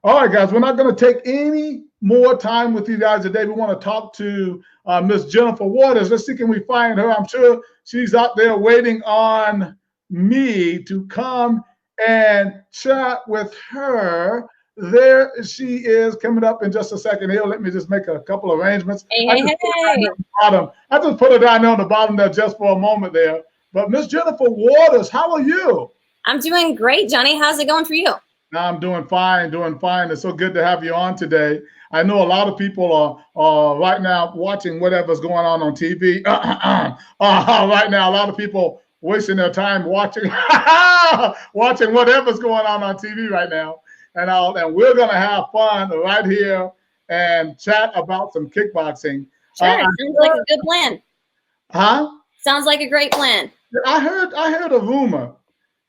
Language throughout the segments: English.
All right, guys, we're not going to take any more time with you guys today. We want to talk to Miss Jennifer Waters. Let's see, can we find her? I'm sure she's out there waiting on me to come and chat with her. There she is, coming up in just a second here. Let me just make a couple arrangements. Hey. I just put her down there on the bottom there just for a moment there. But Miss Jennifer Waters, how are you? I'm doing great, Johnny. How's it going for you? I'm doing fine, doing fine. It's so good to have you on today. I know a lot of people are right now watching whatever's going on TV. Right now, a lot of people wasting their time watching watching whatever's going on TV right now. And we're going to have fun right here and chat about some kickboxing. Sure, sounds like a good plan. Huh? Sounds like a great plan. I heard a rumor.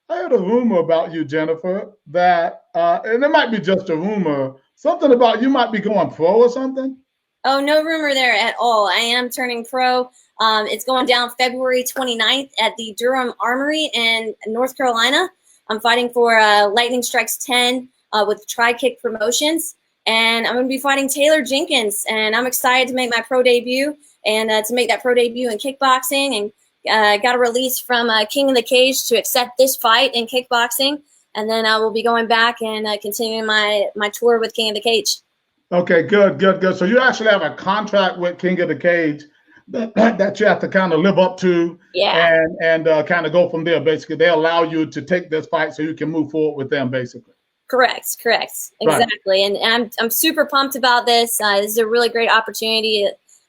I heard a rumor about you, Jennifer, that, and it might be just a rumor, something about you might be going pro or something. Oh, no rumor there at all. I am turning pro. It's going down February 29th at the Durham Armory in North Carolina. I'm fighting for Lightning Strikes 10 with Tri-Kick Promotions, and I'm going to be fighting Taylor Jenkins, and I'm excited to make my pro debut and to make that pro debut in kickboxing, and got a release from King of the Cage to accept this fight in kickboxing, and then I will be going back and continuing my tour with King of the Cage. Okay, good. So you actually have a contract with King of the Cage that you have to kind of live up to, yeah, and kind of go from there. Basically, they allow you to take this fight so you can move forward with them. Basically, correct, exactly. Right. And I'm super pumped about this. This is a really great opportunity.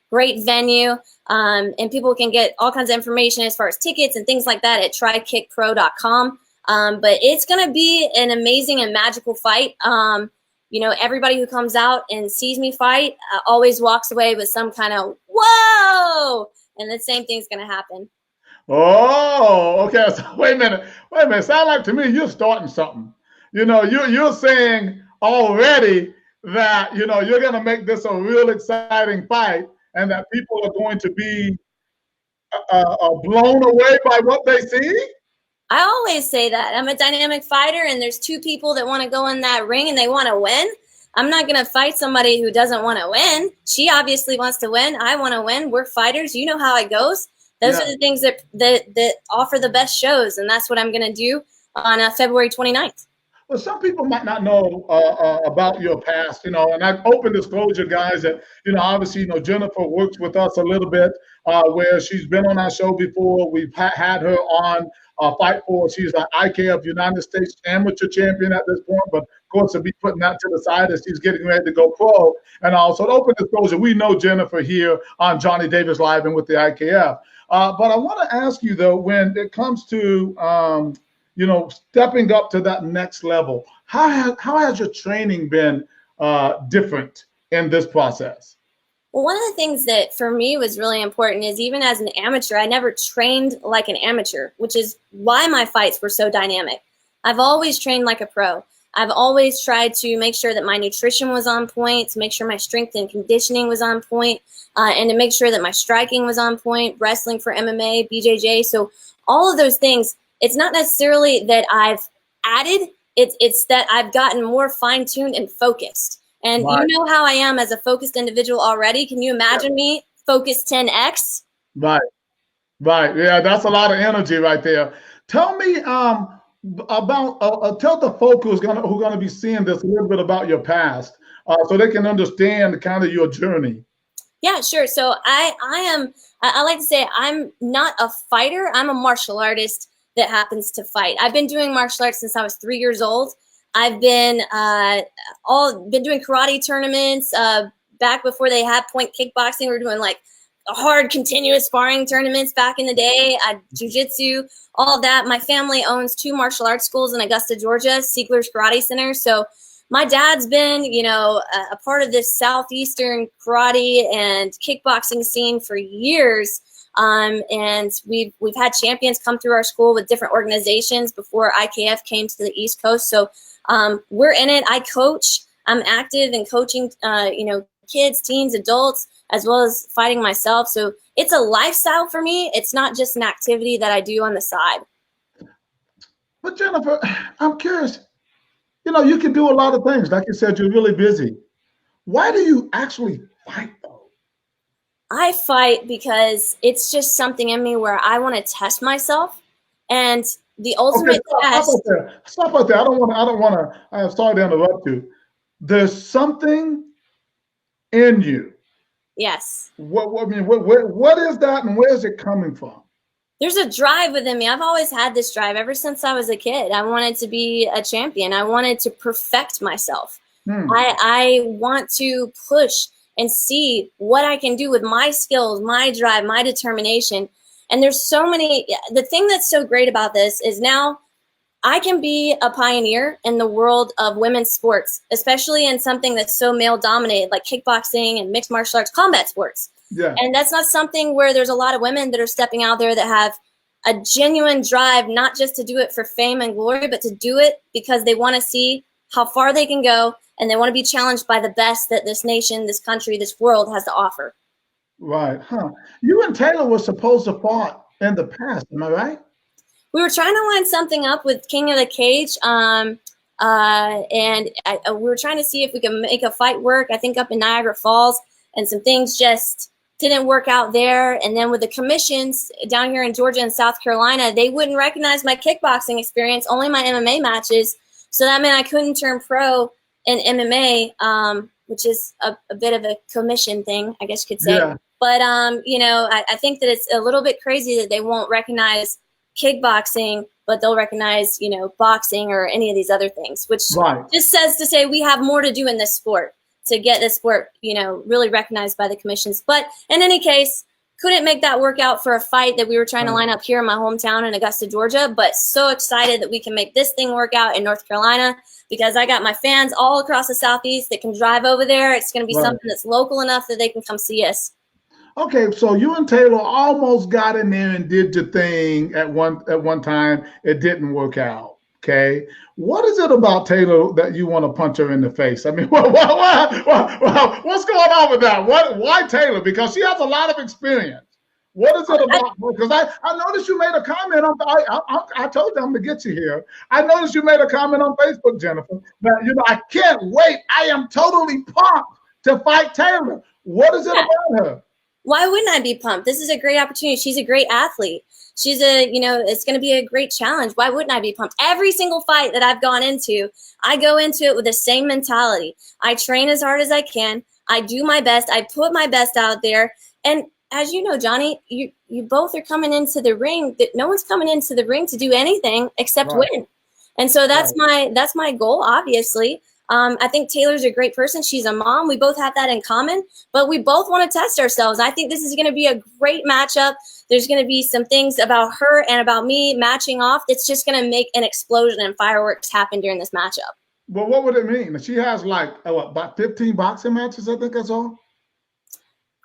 Great venue, and people can get all kinds of information as far as tickets and things like that at trykickpro.com. But it's going to be an amazing and magical fight. Everybody who comes out and sees me fight always walks away with some kind of whoa, and the same thing's going to happen. Oh, okay. So wait a minute. Sound like to me you're starting something. You're saying already that you're going to make this a real exciting fight, and that people are going to be blown away by what they see? I always say that. I'm a dynamic fighter, and there's two people that want to go in that ring and they want to win. I'm not going to fight somebody who doesn't want to win. She obviously wants to win. I want to win. We're fighters. You know how it goes. Those are the things that offer the best shows, and that's what I'm going to do on February 29th. Well, some people might not know about your past, and I open disclosure, guys, that, obviously, Jennifer works with us a little bit, where she's been on our show before. We've had her on Fight For. She's an IKF United States amateur champion at this point, but of course, to be putting that to the side as she's getting ready to go pro. And also, open disclosure, we know Jennifer here on Johnny Davis Live and with the IKF. But I want to ask you, though, when it comes to stepping up to that next level, how has your training been different in this process? Well, one of the things that for me was really important is, even as an amateur, I never trained like an amateur, which is why my fights were so dynamic. I've always trained like a pro. I've always tried to make sure that my nutrition was on point, to make sure my strength and conditioning was on point, and to make sure that my striking was on point, wrestling for MMA, BJJ. So all of those things, it's not necessarily that I've added, it's that I've gotten more fine-tuned and focused. And right. You know how I am as a focused individual already. Can you imagine me focused 10x? Right. Yeah, that's a lot of energy right there. Tell me about tell the folk who are going to be seeing this a little bit about your past, so they can understand kind of your journey. Yeah, sure. So I like to say I'm not a fighter. I'm a martial artist that happens to fight. I've been doing martial arts since I was 3 years old. I've been been doing karate tournaments back before they had point kickboxing. We were doing like hard continuous sparring tournaments back in the day. Jiu-jitsu, all of that. My family owns 2 martial arts schools in Augusta, Georgia, Siegler's Karate Center. So my dad's been, a part of this southeastern karate and kickboxing scene for years. And we've had champions come through our school with different organizations before IKF came to the East Coast. So we're in it. I coach. I'm active in coaching, kids, teens, adults, as well as fighting myself. So it's a lifestyle for me. It's not just an activity that I do on the side. But Jennifer, I'm curious. you can do a lot of things. Like you said, you're really busy. Why do you actually fight though? I fight because it's just something in me where I want to test myself, and the Okay, ultimate stop right test. there. Stop right there. I don't want to. I'm sorry to interrupt you. There's something in you. Yes. I mean, what is that, and where is it coming from? There's a drive within me. I've always had this drive ever since I was a kid. I wanted to be a champion. I wanted to perfect myself. Hmm. I want to push and see what I can do with my skills, my drive, my determination. And there's so many. The thing that's so great about this is now I can be a pioneer in the world of women's sports, especially in something that's so male dominated like kickboxing and mixed martial arts, combat sports. Yeah. And that's not something where there's a lot of women that are stepping out there that have a genuine drive, not just to do it for fame and glory, but to do it because they want to see how far they can go and they want to be challenged by the best that this nation, this country, this world has to offer. Right. Huh. You and Taylor were supposed to fought in the past. Am I right? We were trying to line something up with King of the Cage, and we were trying to see if we could make a fight work. I think up in Niagara Falls, and some things just didn't work out there. And then with the commissions down here in Georgia and South Carolina, they wouldn't recognize my kickboxing experience, only my MMA matches. So that meant I couldn't turn pro in MMA, which is a bit of a commission thing, I guess you could say. Yeah. But I think that it's a little bit crazy that they won't recognize kickboxing, but they'll recognize, boxing or any of these other things, which just says to say we have more to do in this sport to get this sport, really recognized by the commissions. But in any case, couldn't make that work out for a fight that we were trying to line up here in my hometown in Augusta, Georgia, but so excited that we can make this thing work out in North Carolina because I got my fans all across the Southeast that can drive over there. It's going to be something that's local enough that they can come see us. Okay, so you and Taylor almost got in there and did your thing at one time. It didn't work out. Okay, what is it about Taylor that you want to punch her in the face? I mean, what's going on with that? Why Taylor? Because she has a lot of experience. What is it about? Because I noticed you made a comment on. I told you I'm gonna get you here. I noticed you made a comment on Facebook, Jennifer. That I can't wait. I am totally pumped to fight Taylor. What is it about her? Why wouldn't I be pumped? This is a great opportunity. She's a great athlete. She's it's going to be a great challenge. Why wouldn't I be pumped? Every single fight that I've gone into, I go into it with the same mentality. I train as hard as I can. I do my best. I put my best out there. And as you know, Johnny, you both are coming into the ring. No one's coming into the ring to do anything except win. And so that's my goal, obviously. I think Taylor's a great person. She's a mom. We both have that in common, but we both want to test ourselves. I think this is going to be a great matchup. There's going to be some things about her and about me matching off. It's just going to make an explosion and fireworks happen during this matchup. Well, what would it mean? She has about 15 boxing matches, I think that's all?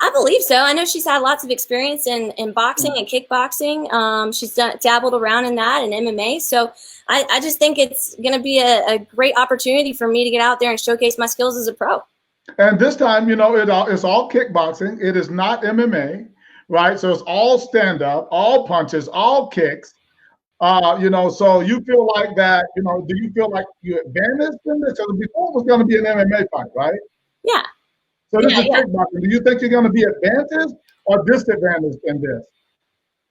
I believe so. I know she's had lots of experience in boxing and kickboxing. She's dabbled around in that and MMA. So I just think it's going to be a great opportunity for me to get out there and showcase my skills as a pro. And this time, it's all kickboxing. It is not MMA, right? So it's all stand-up, all punches, all kicks. So you feel like that, do you feel like you're advantaged in this? So before it was going to be an MMA fight, right? Yeah. So this is kickboxing. Do you think you're going to be advantaged or disadvantaged in this?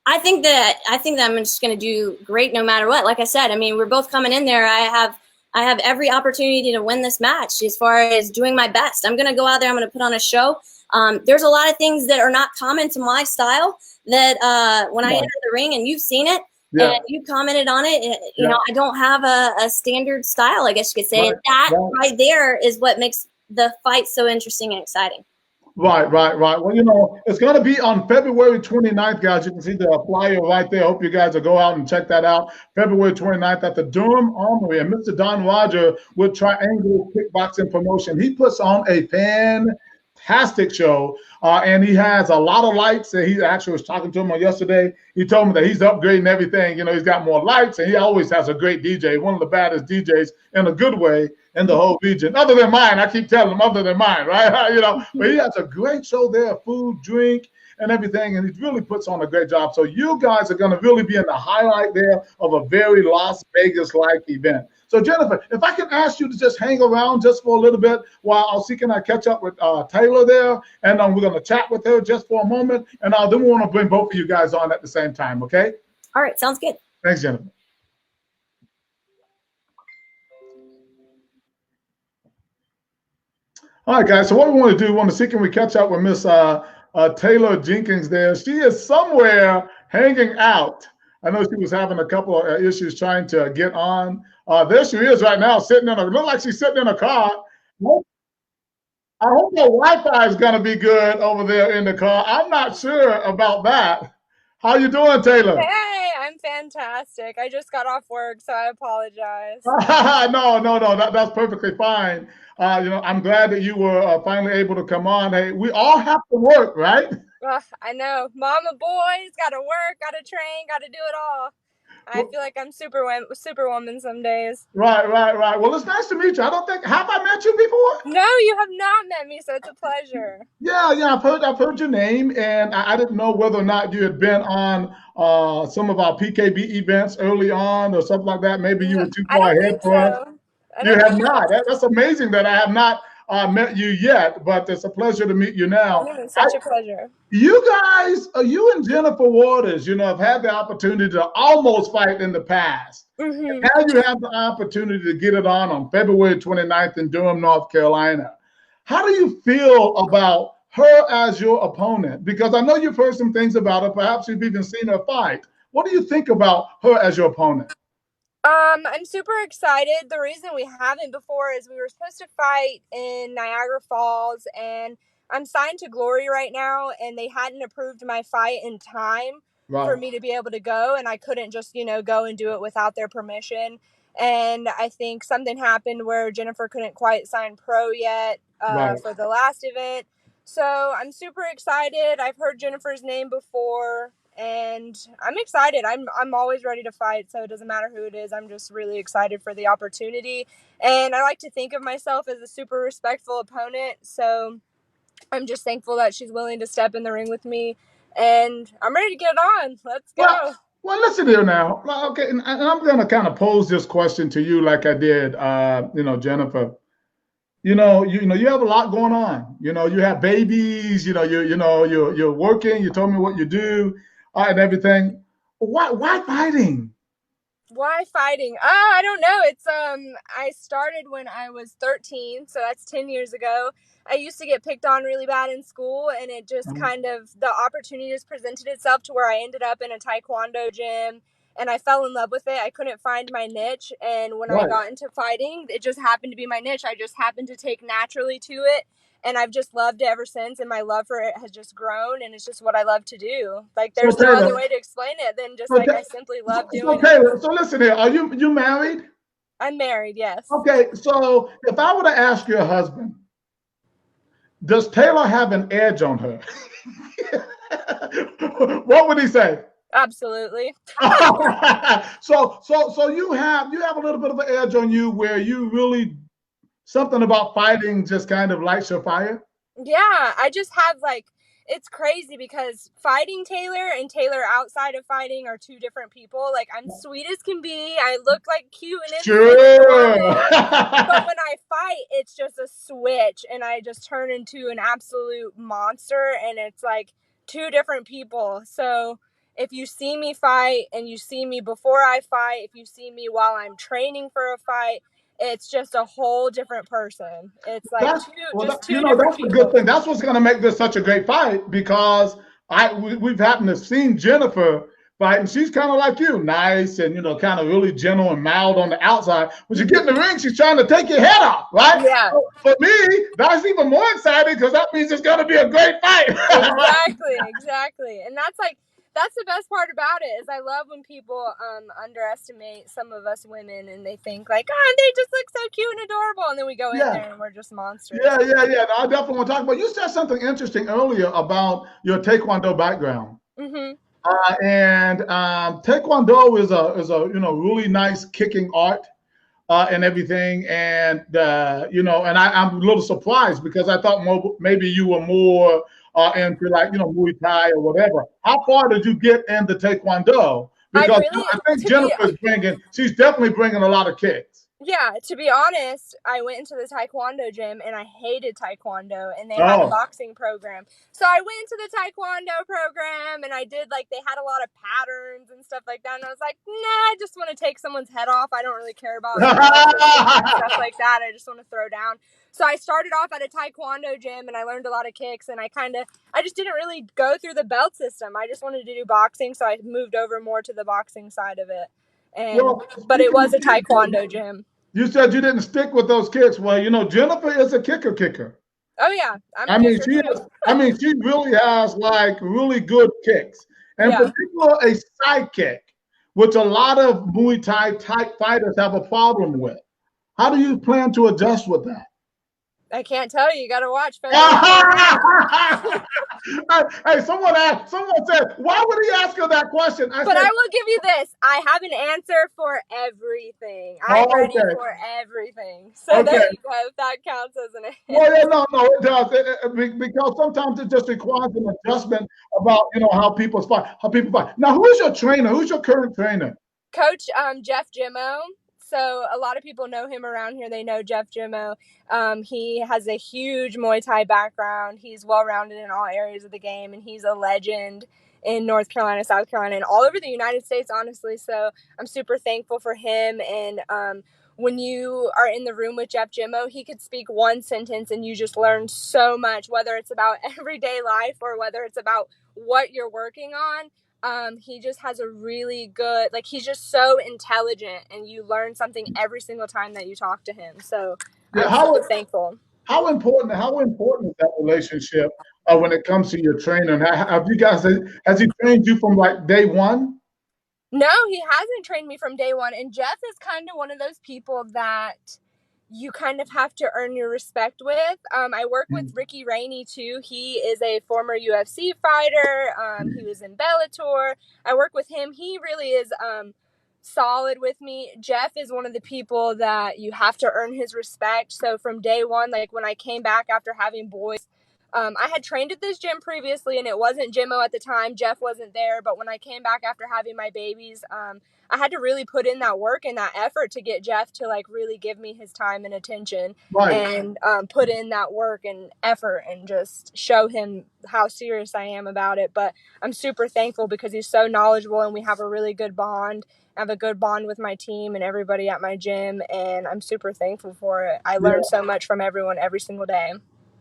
I think that I'm just going to do great no matter what. Like I said, I mean, we're both coming in there. I have every opportunity to win this match as far as doing my best. I'm going to go out there. I'm going to put on a show. There's a lot of things that are not common to my style that when I enter the ring, and you've seen it, and you commented on it, I don't have a standard style, I guess you could say. And that right there is what makes the fight so interesting and exciting. Right. Well, it's going to be on February 29th, guys. You can see the flyer right there. I hope you guys will go out and check that out. February 29th at the Durham Armory. And Mr. Don Roger with Triangle Kickboxing Promotion. He puts on a fantastic show, and he has a lot of lights. And he actually was talking to him yesterday. He told me that he's upgrading everything. He's got more lights, and he always has a great DJ, one of the baddest DJs in a good way in the whole region, other than mine. I keep telling him, other than mine, right? But he has a great show there, food, drink, and everything, and he really puts on a great job. So you guys are going to really be in the highlight there of a very Las Vegas-like event. So Jennifer, if I can ask you to just hang around just for a little bit while I'll see can I catch up with Taylor there, and we're going to chat with her just for a moment, and then we want to bring both of you guys on at the same time, okay? All right, sounds good. Thanks, Jennifer. All right, guys. So what we want to do, we want to see can we catch up with Miss Taylor Jenkins there. She is somewhere hanging out. I know she was having a couple of issues trying to get on. There she is right now, sitting in look like she's sitting in a car. I hope the Wi-Fi is going to be good over there in the car. I'm not sure about that. How you doing, Taylor? Hey, I'm fantastic. I just got off work, so I apologize. No, that's perfectly fine. I'm glad that you were finally able to come on. Hey, we all have to work, right? I know. Mama boys, got to work, got to train, got to do it all. I feel like I'm superwoman some days. Right. Well, it's nice to meet you. Have I met you before? No, you have not met me, so it's a pleasure. Yeah, I've heard your name, and I didn't know whether or not you had been on some of our PKB events early on or something like that. Maybe you were too far ahead for us. You have not. That's amazing that I have not met you yet, but it's a pleasure to meet you now. It's such a pleasure. You guys, you and Jennifer Waters, have had the opportunity to almost fight in the past. Mm-hmm. Now you have the opportunity to get it on February 29th in Durham, North Carolina. How do you feel about her as your opponent? Because I know you've heard some things about her. Perhaps you've even seen her fight. What do you think about her as your opponent? I'm super excited. The reason we haven't before is we were supposed to fight in Niagara Falls, and I'm signed to Glory right now, and they hadn't approved my fight in time for me to be able to go, and I couldn't just, go and do it without their permission. And I think something happened where Jennifer couldn't quite sign pro yet for the last event. So I'm super excited. I've heard Jennifer's name before, and I'm excited. I'm always ready to fight, so it doesn't matter who it is. I'm just really excited for the opportunity, and I like to think of myself as a super respectful opponent, so I'm just thankful that she's willing to step in the ring with me, and I'm ready to get on. Let's go. Well, listen here now. Okay, and I'm going to kind of pose this question to you like I did, Jennifer. You have a lot going on. You have babies. You're working. You told me what you do and everything. Why fighting? Why fighting? Oh, I don't know. It's I started when I was 13, so that's 10 years ago. I used to get picked on really bad in school, and it just kind of, the opportunity just presented itself to where I ended up in a taekwondo gym, and I fell in love with it. I couldn't find my niche, and when I got into fighting, it just happened to be my niche. I just happened to take naturally to it, and I've just loved it ever since, and my love for it has just grown, and it's just what I love to do. Like, there's no other way to explain it than just I simply love doing it. So listen here, are you married? I'm married, yes. Okay, so if I were to ask your husband, does Taylor have an edge on her? What would he say? Absolutely. So you have a little bit of an edge on you where you really, something about fighting just kind of lights your fire? Yeah, I just have it's crazy because fighting Taylor and Taylor outside of fighting are two different people. Like, I'm sweet as can be. I look cute and sure. But when I fight, it's just a switch, and I just turn into an absolute monster, and it's two different people. So if you see me fight and you see me before I fight, if you see me while I'm training for a fight, it's just a whole different person. It's that's two that's a good thing. That's what's going to make this such a great fight, because we've happened to seen Jennifer fight, and she's kind of like you, nice and kind of really gentle and mild on the outside. When you get in the ring, she's trying to take your head off, right? Yeah. So for me, that's even more exciting because that means it's going to be a great fight. Exactly. And that's the best part about it, is I love when people underestimate some of us women, and they think they just look so cute and adorable, and then we go in there and we're just monsters. Yeah. No, I definitely want to talk about. You said something interesting earlier about your Taekwondo background. Mm-hmm. And Taekwondo is a really nice kicking art and everything, and and I'm a little surprised because I thought maybe you were more into Muay Thai or whatever. How far did you get into Taekwondo? Because I think Jennifer's she's definitely bringing a lot of kicks. Yeah, to be honest, I went into the taekwondo gym and I hated taekwondo, and they had a Oh. boxing program. So I went into the taekwondo program and I did, like, they had a lot of patterns and stuff like that. And I was like, nah, I just want to take someone's head off. I don't really care about belt systems and stuff like that. I just want to throw down. So I started off at a taekwondo gym and I learned a lot of kicks, and I just didn't really go through the belt system. I just wanted to do boxing. So I moved over more to the boxing side of it. Well, But it speaking was of a kicks, taekwondo gym. you said you didn't stick with those kicks. Well, Jennifer is a kicker. Oh yeah, I'm a I mean, kicker too. she really has like really good kicks, and Yeah. particularly a side kick, which a lot of Muay Thai type fighters have a problem with. How do you plan to adjust with that? I can't tell you. You got to watch February 28th. Hey, someone said, why would he ask her that question? But I will give you this. I have an answer for everything. I'm oh, ready okay. for everything. So there you go. If that counts as an answer. Well, yeah, no, it does. Because sometimes it just requires an adjustment about how people fight. Now, who's your trainer? Who's your current trainer? Coach Jeff Jimmo. So a lot of people know him around here. They know Jeff Jimmo. He has a huge Muay Thai background. He's well-rounded in all areas of the game, and he's a legend in North Carolina, South Carolina, and all over the United States, honestly. So I'm super thankful for him. And when you are in the room with Jeff Jimmo, he could speak one sentence and you just learn so much, whether it's about everyday life or whether it's about what you're working on. He just has a really good, like, he's just so intelligent, and you learn something every single time that you talk to him. So Yeah, I'm super thankful. How important is that relationship when it comes to your trainer? And has he trained you from like day one? No, he hasn't trained me from day one. And Jeff is kind of one of those people that you kind of have to earn your respect with. I work with Ricky Rainey too. He is a former UFC fighter. He was in Bellator. I work with him. He really is solid with me. Jeff is one of the people that you have to earn his respect. So from day one, like when I came back after having boys, I had trained at this gym previously, and it wasn't Jimmo at the time. Jeff wasn't there. But when I came back after having my babies, I had to really put in that work and that effort to get Jeff to like really give me his time and attention, Right. And put in that work and effort and just show him how serious I am about it. But I'm super thankful because he's so knowledgeable, and we have a really good bond. I have a good bond with my team and everybody at my gym, and I'm super thankful for it. I learn so much from everyone every single day.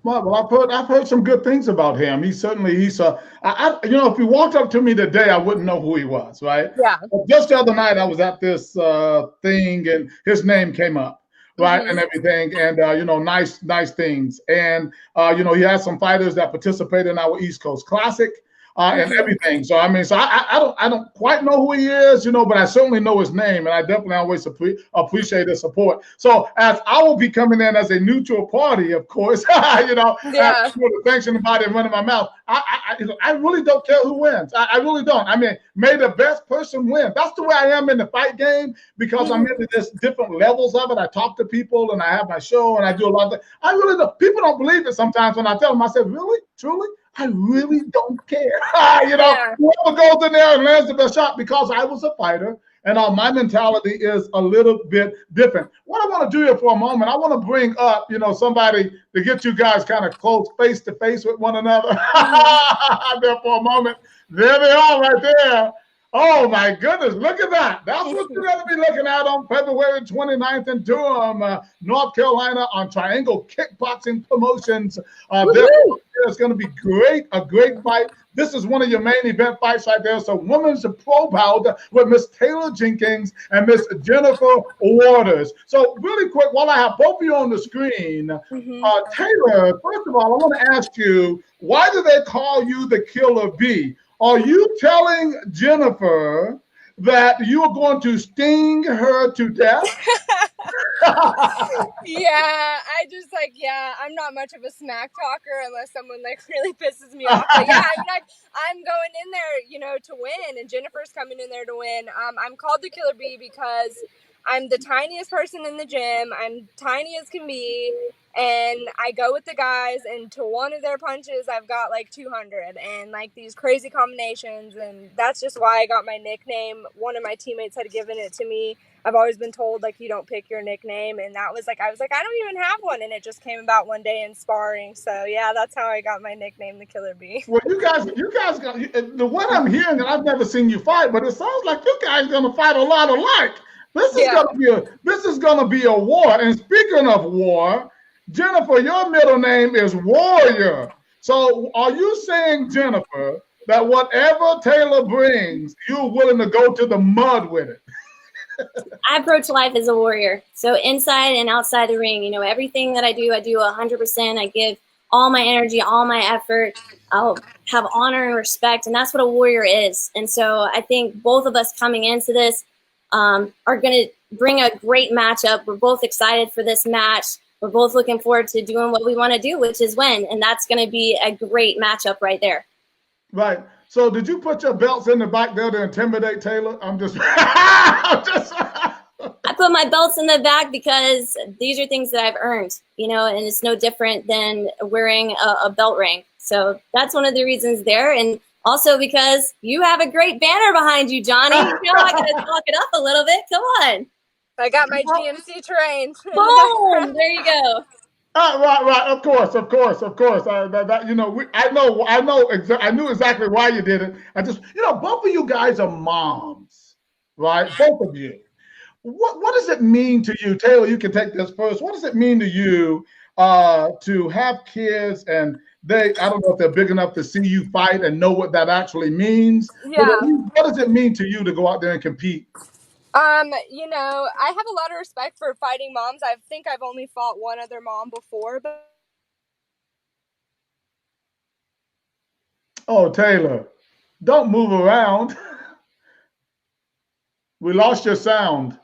Well, I've heard some good things about him. He's if he walked up to me today, I wouldn't know who he was, right? Yeah. But just the other night, I was at this thing, and his name came up, right, and everything, and nice things, and he has some fighters that participate in our East Coast Classic. And everything. So I don't quite know who he is, but I certainly know his name, and I definitely always appreciate his support. So as I will be coming in as a neutral party, of course, the sanctioned body running my mouth, I really don't care who wins. I really don't. I mean, may the best person win. That's the way I am in the fight game, because I'm into this different levels of it. I talk to people, and I have my show, and I do a lot of things. I really don't. People don't believe it sometimes when I tell them. I say, really, truly. I really don't care. Whoever goes in there and lands the best shot, because I was a fighter, and my mentality is a little bit different. What I want to do here for a moment, I want to bring up, somebody to get you guys kind of close face to face with one another. There for a moment. There they are right there. Oh my goodness, look at that. That's what you're going to be looking at on February 29th in Durham, North Carolina, on Triangle Kickboxing Promotions. It's going to be a great fight. This is one of your main event fights right there. So women's pro bout with Miss Taylor Jenkins and Miss Jennifer Waters. So really quick, while I have both of you on the screen, Taylor, first of all, I want to ask you, why do they call you the Killer Bee? Are you telling Jennifer that you are going to sting her to death? I'm not much of a smack talker unless someone really pisses me off. But I'm going in there, to win, and Jennifer's coming in there to win. I'm called the Killer Bee because I'm the tiniest person in the gym. I'm tiny as can be, and I go with the guys, and to one of their punches, I've got like 200 and like these crazy combinations, and that's just why I got my nickname. One of my teammates had given it to me. I've always been told like you don't pick your nickname, and that was like I was like I don't even have one, and it just came about one day in sparring. So yeah, that's how I got my nickname, the Killer Bee. Well, you guys got the what I'm hearing, and I've never seen you fight, but it sounds like you guys gonna fight a lot alike. This is gonna be a war. And speaking of war, Jennifer, your middle name is Warrior. So are you saying, Jennifer, that whatever Taylor brings, you're willing to go to the mud with it? I approach life as a warrior. So inside and outside the ring, you know, everything that I do 100%. I give all my energy, all my effort. I'll have honor and respect, and that's what a warrior is. And so I think both of us coming into this are going to bring a great matchup. We're both excited for this match. We're both looking forward to doing what we want to do, which is win. And that's going to be a great matchup right there. Right. So did you put your belts in the back there to intimidate Taylor? I put my belts in the back because these are things that I've earned, you know, and it's no different than wearing a belt ring. So that's one of the reasons there. And also because you have a great banner behind you, Johnny. You know, I got to talk it up a little bit. Come on. I got my GMC terrain. Boom! There you go. Right. Of course. I knew exactly why you did it. I just, both of you guys are moms, right? Both of you. What does it mean to you, Taylor? You can take this first. What does it mean to you to have kids and I don't know if they're big enough to see you fight and know what that actually means. Yeah. But what does it mean to you to go out there and compete? You know, I have a lot of respect for fighting moms. I think I've only fought one other mom before, but oh, Taylor, don't move around. We lost your sound.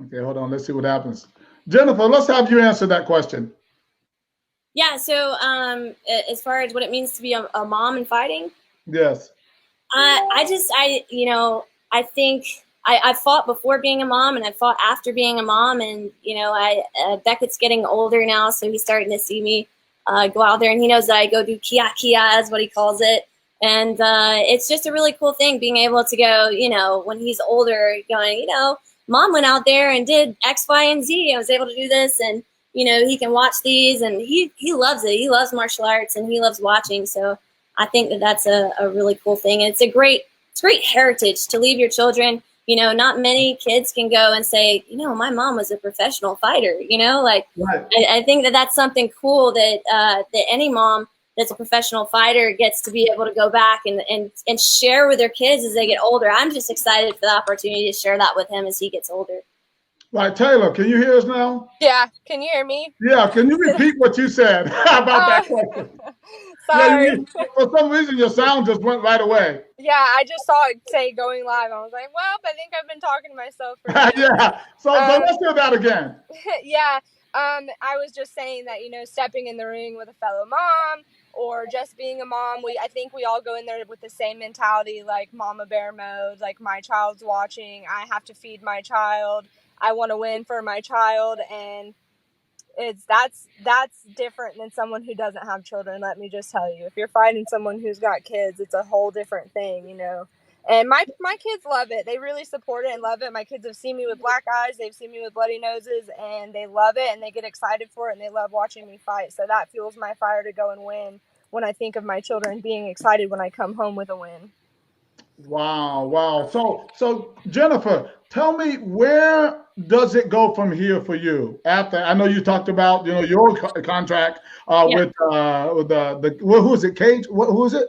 Okay, hold on. Let's see what happens. Jennifer, let's have you answer that question. Yeah, so as far as what it means to be a mom and fighting? Yes. I think I fought before being a mom and I fought after being a mom. And, Beckett's getting older now, so he's starting to see me go out there. And he knows that I go do kia is what he calls it. And it's just a really cool thing being able to go, when he's older, going, Mom went out there and did X, Y, and Z. I was able to do this. And, he can watch these. And he loves it. He loves martial arts and he loves watching. So I think that that's a really cool thing. And it's great heritage to leave your children. Not many kids can go and say, my mom was a professional fighter, right. I think that that's something cool that any mom that's a professional fighter gets to be able to go back and share with their kids as they get older. I'm just excited for the opportunity to share that with him as he gets older. Right. Taylor, can you hear us now? Yeah. Can you hear me? Yeah. Can you repeat what you said about that question? Sorry. Yeah, for some reason, your sound just went right away. Yeah, I just saw it say going live. I was like, well, I think I've been talking to myself for yeah. So let's do that again. Yeah. I was just saying that, stepping in the ring with a fellow mom or just being a mom, I think we all go in there with the same mentality, like mama bear mode, like my child's watching. I have to feed my child. I want to win for my child. And that's different than someone who doesn't have children. Let me just tell you, if you're fighting someone who's got kids, it's a whole different thing, And my kids love it. They really support it and love it. My kids have seen me with black eyes. They've seen me with bloody noses, and they love it, and they get excited for it, and they love watching me fight. So that fuels my fire to go and win when I think of my children being excited when I come home with a win. Wow. So Jennifer, tell me, where does it go from here for you? After, I know you talked about, your contract with who is it? Cage? Who is it?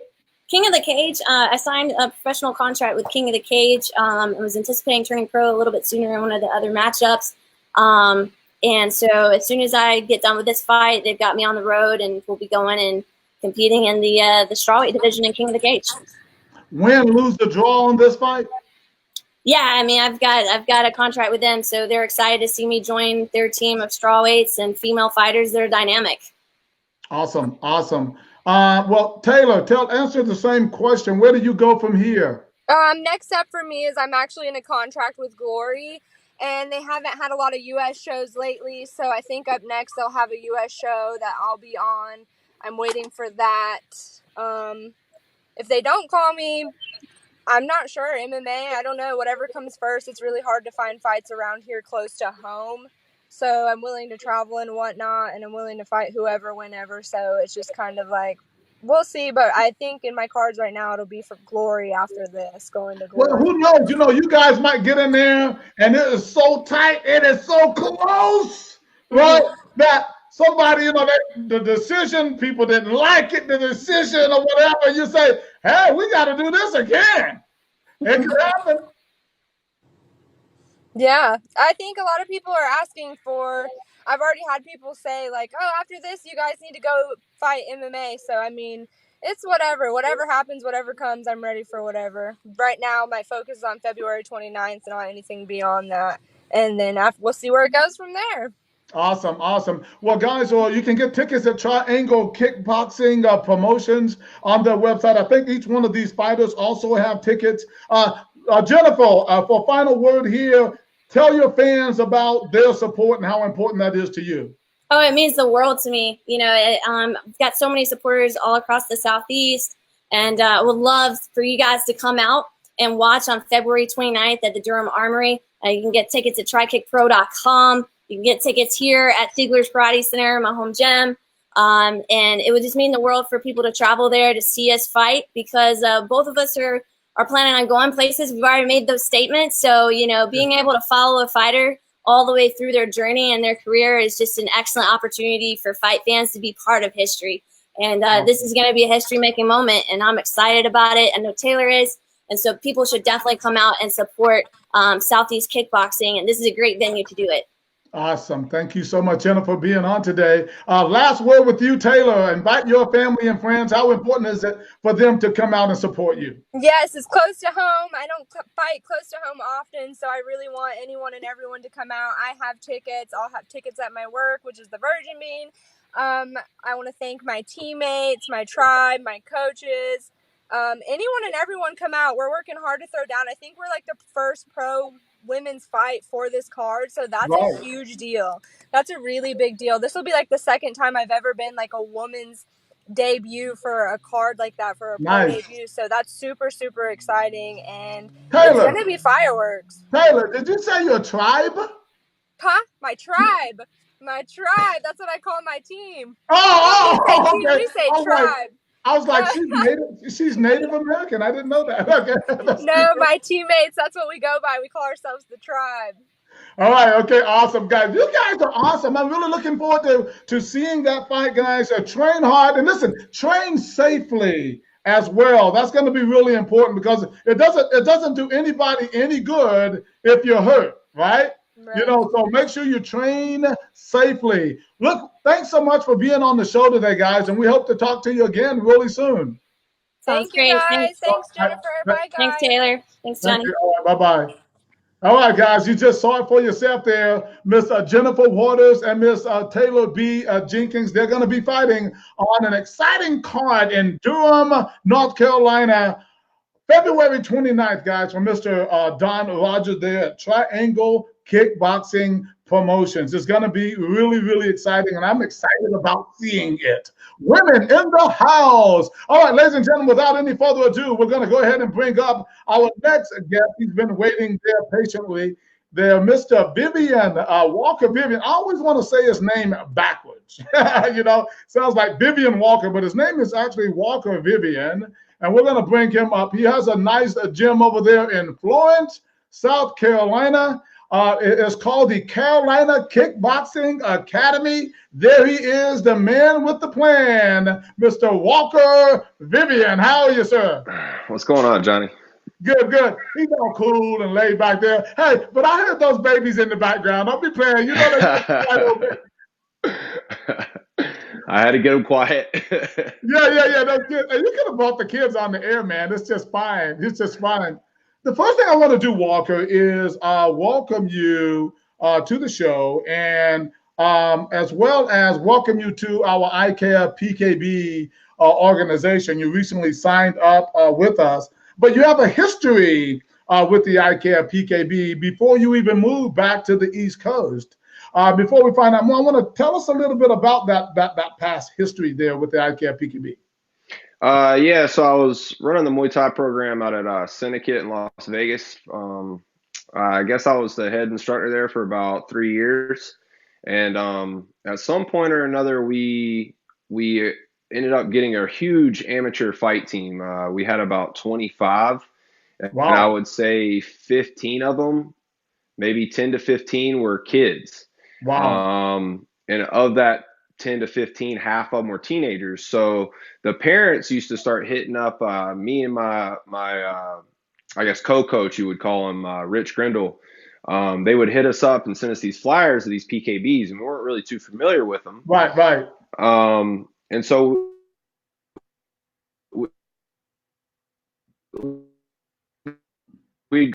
King of the Cage. I signed a professional contract with King of the Cage. I was anticipating turning pro a little bit sooner in one of the other matchups. And so as soon as I get done with this fight, they've got me on the road, and we'll be going and competing in the strawweight division in King of the Cage. Win, lose, the draw on this fight? Yeah, I mean, I've got a contract with them, so they're excited to see me join their team of strawweights and female fighters that are dynamic. Awesome. Well, Taylor, answer the same question. Where do you go from here? Next step for me is I'm actually in a contract with Glory, and they haven't had a lot of U.S. shows lately, so I think up next they'll have a U.S. show that I'll be on. I'm waiting for that. If they don't call me, I'm not sure. MMA, I don't know. Whatever comes first. It's really hard to find fights around here close to home. So I'm willing to travel and whatnot, and I'm willing to fight whoever, whenever. So it's just kind of like, we'll see. But I think in my cards right now, it'll be for Glory after this, going to Well, Glory. who knows? You know, you guys might get in there and it is so tight, it is so close, right? That somebody, you know, the decision, people didn't like it, the decision or whatever. You say, hey, we got to do this again. It could happen. Yeah, I think a lot of people are asking for. I've already had people say like, "Oh, after this, you guys need to go fight MMA." So I mean, it's whatever happens, whatever comes. I'm ready for whatever. Right now, my focus is on February 29th, and not anything beyond that. And then we'll see where it goes from there. Awesome, awesome. Well, guys, you can get tickets at Triangle Kickboxing Promotions on their website. I think each one of these fighters also have tickets. Jennifer, for final word here, tell your fans about their support and how important that is to you. Oh, it means the world to me. You know, I've got so many supporters all across the Southeast, and I would love for you guys to come out and watch on February 29th at the Durham Armory. You can get tickets at TryKickPro.com. You can get tickets here at Ziegler's Karate Center, my home gym. And it would just mean the world for people to travel there to see us fight, because both of us are planning on going places. We've already made those statements. So, you know, being able to follow a fighter all the way through their journey and their career is just an excellent opportunity for fight fans to be part of history. And this is going to be a history-making moment, and I'm excited about it. I know Taylor is. And so people should definitely come out and support Southeast Kickboxing, and this is a great venue to do it. Awesome. Thank you so much, Jennifer, for being on today. Last word with you, Taylor. Invite your family and friends. How important is it for them to come out and support you? Yes, it's close to home. I don't fight close to home often, so I really want anyone and everyone to come out. I have tickets. I'll have tickets at my work, which is the Virgin Bean. I want to thank my teammates, my tribe, my coaches. Anyone and everyone come out. We're working hard to throw down. I think we're like the first pro women's fight for this card, so that's a huge deal. That's a really big deal. This will be like the second time I've ever been like a woman's debut for a card like that, for a pro debut, so that's super exciting, and Taylor, it's gonna be fireworks. Taylor, did you say your tribe? Huh? My tribe, that's what I call my team. Okay. You say tribe. I was like, she's Native American. I didn't know that. Okay. No, my teammates, that's what we go by. We call ourselves the tribe. All right. Okay. Awesome, guys. You guys are awesome. I'm really looking forward to seeing that fight, guys. Train hard and listen, train safely as well. That's going to be really important, because it doesn't do anybody any good if you're hurt, right? You know, so make sure you train safely. Look, thanks so much for being on the show today, guys, and we hope to talk to you again really soon. Thank you, guys. Thanks, Jennifer. Bye, guys. Thanks, Taylor. Thanks, Johnny. Bye-bye. All right, guys, you just saw it for yourself there. Miss Jennifer Waters and Miss Taylor B. Jenkins. They're going to be fighting on an exciting card in Durham, North Carolina, February 29th, guys, from Mr. Don Rogers there at Triangle Kickboxing Promotions. It's going to be really exciting, and I'm excited about seeing it. Women in the house. All right, ladies and gentlemen, without any further ado, we're going to go ahead and bring up our next guest. He's been waiting there patiently. There, Mr. Vivian Walker. Vivian, I always want to say his name backwards. You know, sounds like Vivian Walker, but his name is actually Walker Vivian, and we're going to bring him up. He has a nice gym over there in Florence, South Carolina. It's called the Carolina Kickboxing Academy. There he is, the man with the plan, Mr. Walker Vivian. How are you, sir? What's going on, Johnny? Good. He's all cool and laid back there. Hey, but I heard those babies in the background. Don't be playing. You know that. I had to get them quiet. Yeah. That's good. Hey, you could have brought the kids on the air, man. It's just fine. The first thing I want to do, Walker, is welcome you to the show, and as well as welcome you to our ICAP PKB organization. You recently signed up with us, but you have a history with the ICAP PKB before you even moved back to the East Coast. Before we find out more, I want to tell us a little bit about that past history there with the ICAP PKB. Yeah, so I was running the Muay Thai program out at Syndicate in Las Vegas. I guess I was the head instructor there for about 3 years, and at some point or another, we ended up getting a huge amateur fight team. We had about 25, and I Wow. would say 15 of them, maybe 10 to 15, were kids. Wow. And of that 10 to 15, half of them were teenagers. So the parents used to start hitting up me and my I guess co-coach, you would call him, Rich Grindle. They would hit us up and send us these flyers of these PKBs, and we weren't really too familiar with them. Right. Right. And so we